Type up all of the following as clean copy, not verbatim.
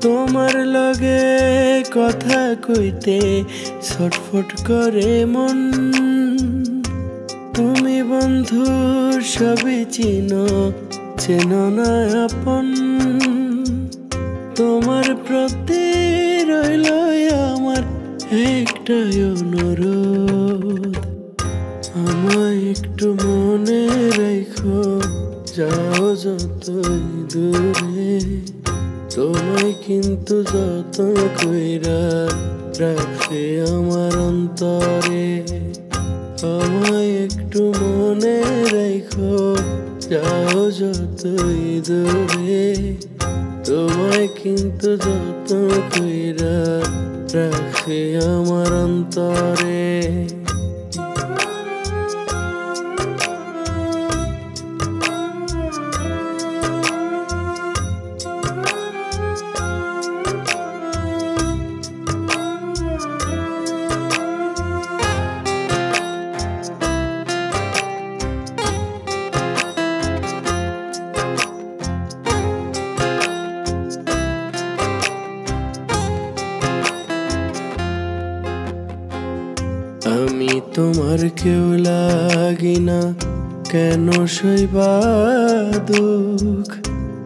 তোমার লগে কথা কইতে ছটফট করে মন। তুমি বন্ধু সবই চিনো, চেনো না আপন। তোমার প্রতি রইল আমার একটাই অনুরোধ, আমায় একটু মনে রেখো, যাও যতই দূরে। তোমায় কিন্তু যতন কইরা রাখছে আমার অন্তরে। আমায় একটু মনে রেখো, যাও যতই দূরে। তোমায় কিন্তু যতন কইরা রাখছে আমার অন্তরে। আমি তোমার কেউ লাগি না, কেন সইবা দুঃখ?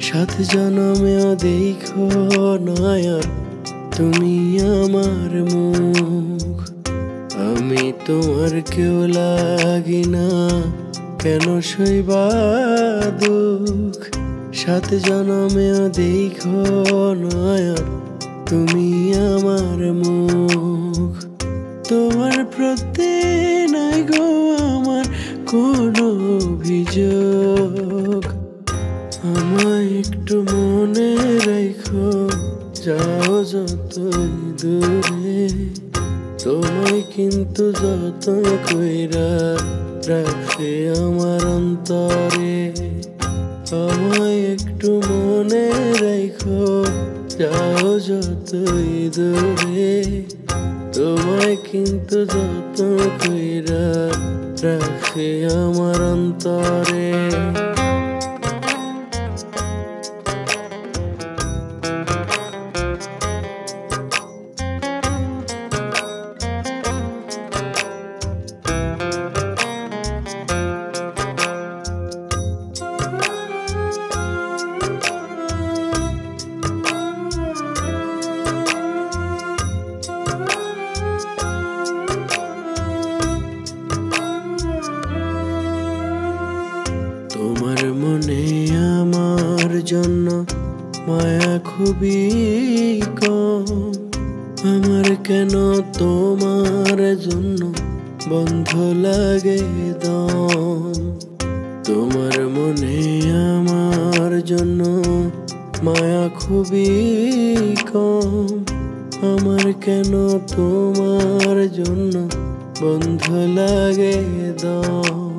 7 জনমেও দেখো নয়ার তুমি আমার মুখ। আমি তোমার কেউ লাগি না, কেন সইবা দুঃখ? 7 জনমেও দেখো নয়ার তুমি আমার মুখ। তোমার প্রতি নাই গো আমার কোনো অভিযোগ, আমায় একটু মনে রেখো, যাও যতই দূরে। তোমায় কিন্তু যতন কইরা রাখছে আমার অন্তরে। আমায় একটু মনে রেখো, যাও যতই দূরে। তোমায় কিন্তু যতন কইরা রাখছে আমার অন্তরে। তোমার মনে আমার জন্য মায়া খুবই কম, আমার কেন তোমার জন্য বন্ধ লাগে দম। তোমার মনে আমার জন্য মায়া খুবই কম, আমার কেন তোমার জন্য বন্ধ লাগে দম।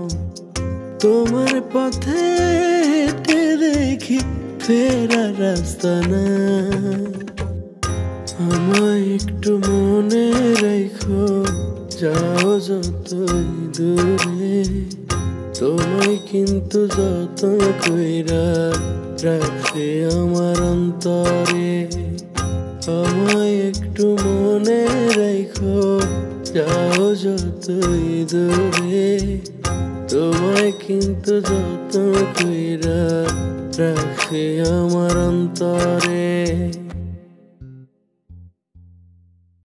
তোমার পথে হেঁটে দেখি ফেরার রাস্তা না, আমায় একটু মনে রেখো, যাও যতই দূরে। তোমায় কিন্তু যতন কইরা রাখছে আমার অন্তরে। আমায় একটু মনে রেখো, যাও যতই দূরে। তোমায় কিন্তু যতন কইরা রাখছে আমার অন্তরে।